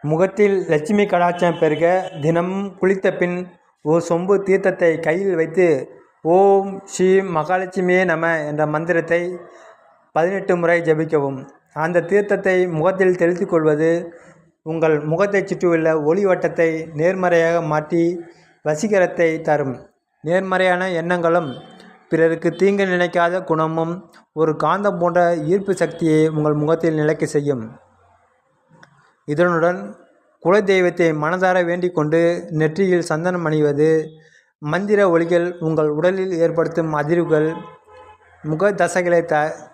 முகத்தில் லட்சுமி கடாட்சம் பெருக தினமும் குளித்த பின் ஒரு சொம்பு தீர்த்தத்தை கையில் வைத்து ஓம் ஸ்ரீ மகாலட்சுமியே நம என்ற மந்திரத்தை 18 முறை ஜபிக்கவும். அந்த தீர்த்தத்தை முகத்தில் தெளித்து கொள்வது உங்கள் முகத்தை சுற்றியுள்ள ஒளி வட்டத்தை நேர்மறையாக மாற்றி வசீகரத்தை தரும். நேர்மறையான எண்ணங்களும் பிறருக்கு தீங்கு நினைக்காத குணமும் ஒரு காந்தம் போன்ற ஈர்ப்பு சக்தியை உங்கள் முகத்தில் நிலைக்க செய்யும். இதனுடன் குலதெய்வத்தை மனதார வேண்டிக் கொண்டு நெற்றியில் சந்தனம் அணிவது மந்திர ஒலிகள் உங்கள் உடலில் ஏற்படுத்தும் அதிர்வுகள் முக தசைகளை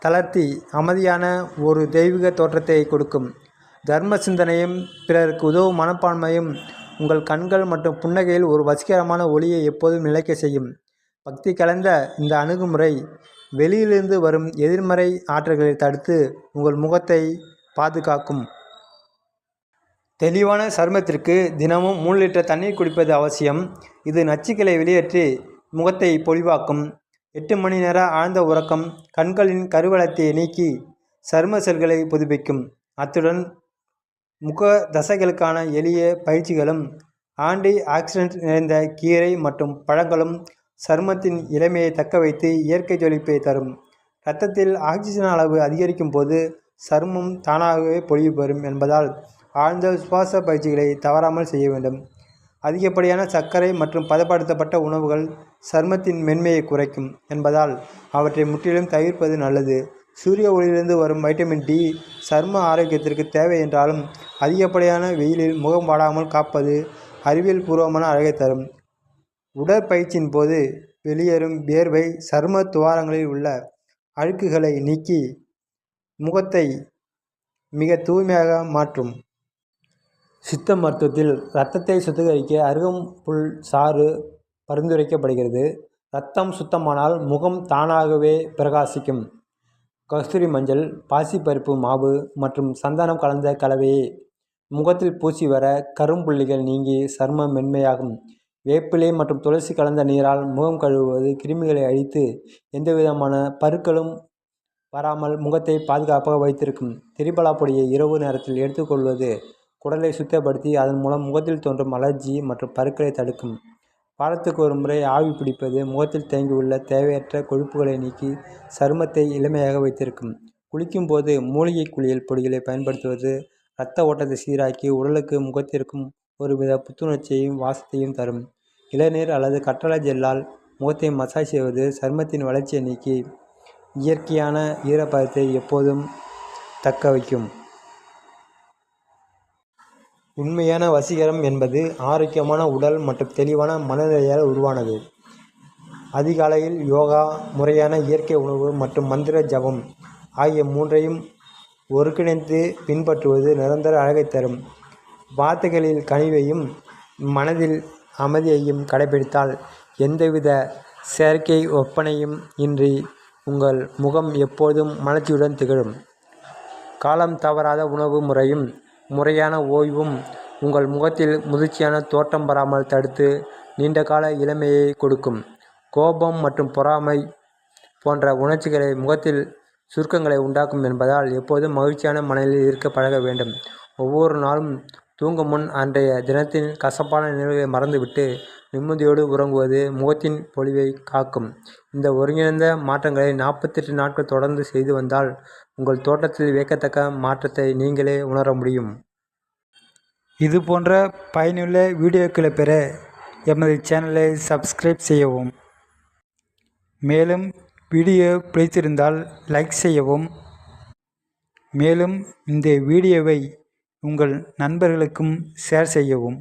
தளர்த்தி அமைதியான ஒரு தெய்வீக தோற்றத்தை கொடுக்கும். தர்ம சிந்தனையும் பிறருக்கு உதவும் மனப்பான்மையும் உங்கள் கண்கள் மற்றும் புன்னகையில் ஒரு வசீகரமான ஒளியை எப்போதும் நிலைக்க செய்யும். பக்தி கலந்த இந்த அணுகுமுறை வெளியிலிருந்து வரும் எதிர்மறை ஆற்றல்களை தடுத்து உங்கள் முகத்தை பாதுகாக்கும். தெளிவான சருமத்திற்கு தினமும் 3 லிட்டர் தண்ணீர் குடிப்பது அவசியம். இது நச்சுக்களை வெளியேற்றி முகத்தை பொலிவாக்கும். 8 மணி நேர ஆழ்ந்த உறக்கம் கண்களின் கருவளத்தை நீக்கி சரும செல்களை புதுப்பிக்கும். அத்துடன் முக தசைகளுக்கான எளிய பயிற்சிகளும் ஆன்டி ஆக்சிடென்ட் நிறைந்த கீரை மற்றும் பழங்களும் சருமத்தின் இளமையை தக்க வைத்து இயற்கை ஜொலிப்பை தரும். இரத்தத்தில் ஆக்சிஜன் அளவு அதிகரிக்கும் போது சருமம் தானாகவே பொலிவு பெறும் என்பதால் ஆழ்ந்த சுவாச பயிற்சிகளை தவறாமல் செய்ய வேண்டும். அதிகப்படியான சர்க்கரை மற்றும் பதப்படுத்தப்பட்ட உணவுகள் சருமத்தின் மென்மையை குறைக்கும் என்பதால் அவற்றை முற்றிலும் தவிர்ப்பது நல்லது. சூரிய ஒளியிலிருந்து வரும் வைட்டமின் டி சரும ஆரோக்கியத்திற்கு தேவை என்றாலும் அதிகப்படியான வெயிலில் முகம் வாடாமல் காப்பது அறிவியல் பூர்வமான அழகை தரும். உடற்பயிற்சியின் போது வெளியேறும் வியர்வை சரும துவாரங்களில் உள்ள அழுக்குகளை நீக்கி முகத்தை மிக தூய்மையாக மாற்றும். சித்த மருத்துவத்தில் இரத்தத்தை சுத்திகரிக்க அருகம்புல் சாறு பரிந்துரைக்கப்படுகிறது. இரத்தம் சுத்தமானால் முகம் தானாகவே பிரகாசிக்கும். கஸ்தூரி மஞ்சள், பாசிப்பருப்பு மாவு மற்றும் சந்தனம் கலந்த கலவையை முகத்தில் பூசி வர கரும்புள்ளிகள் நீங்கி சருமம் மென்மையாகும். வேப்பிலை மற்றும் துளசி கலந்த நீரால் முகம் கழுவுவது கிருமிகளை அழித்து எந்தவிதமான பருக்களும் வராமல் முகத்தை பாதுகாப்பாக வைத்திருக்கும். திரிபலா பொடியை இரவு நேரத்தில் எடுத்துக்கொள்வது குடலை சுத்தப்படுத்தி அதன் மூலம் முகத்தில் தோன்றும் அலர்ஜி மற்றும் பருக்களை தடுக்கும். வாரத்துக்கு ஒரு முறை ஆவி பிடிப்பது முகத்தில் தேங்கியுள்ள தேவையற்ற கொழுப்புகளை நீக்கி சருமத்தை இளமையாக வைத்திருக்கும். குளிக்கும் போது மூலிகை குளியல் பொடிகளை பயன்படுத்துவது இரத்த ஓட்டத்தை சீராக்கி உடலுக்கு முகத்திற்கும் ஒருவித புத்துணர்ச்சியையும் வாசத்தையும் தரும். இளநீர் அல்லது கற்றாழை ஜெல்லால் முகத்தை மசாஜ் செய்வது சருமத்தின் வளர்ச்சியை நீக்கி இயற்கையான ஈரப்பதத்தை எப்போதும் தக்க வைக்கும். உண்மையான வசீகரம் என்பது ஆரோக்கியமான உடல் மற்றும் தெளிவான மனநிலையால் உருவானது. அதிகாலையில் யோகா, முறையான இயற்கை உணவு மற்றும் மந்திர ஜபம் ஆகிய 3ஐயும் ஒருங்கிணைந்து பின்பற்றுவது நிரந்தர அழகை தரும். வார்த்தைகளில் கனிவையும் மனதில் அமைதியையும் கடைபிடித்தால் எந்தவித செயற்கை ஒப்பனையும் இன்றி உங்கள் முகம் எப்போதும் மலர்ச்சியுடன் திகழும். காலம் தவறாத உணவு முறையும் முறையான ஓய்வும் உங்கள் முகத்தில் முதிர்ச்சியான தோற்றம் வராமல் தடுத்து நீண்டகால இளமையை கொடுக்கும். கோபம் மற்றும் பொறாமை போன்ற உணர்ச்சிகளை முகத்தில் சுருக்கங்களை உண்டாக்கும் என்பதால் எப்போதும் மகிழ்ச்சியான மனநிலையில் இருக்க பழக வேண்டும். ஒவ்வொரு நாளும் தூங்கும் முன் அன்றைய தினத்தின் கசப்பான நினைவுகளை மறந்துவிட்டு நிம்மதியோடு உறங்குவது முகத்தின் பொலிவை காக்கும். இந்த ஒருங்கிணைந்த மாற்றங்களை 48 நாட்கள் தொடர்ந்து செய்து வந்தால் உங்கள் தோற்றத்தில் வியக்கத்தக்க மாற்றத்தை நீங்களே உணர முடியும். இது போன்ற பயனுள்ள வீடியோக்களை பெற எமது சேனலை சப்ஸ்கிரைப் செய்யவும். மேலும் வீடியோ பிடித்திருந்தால் லைக் செய்யவும். மேலும் இந்த வீடியோவை உங்கள் நண்பர்களுக்கும் ஷேர் செய்யவும்.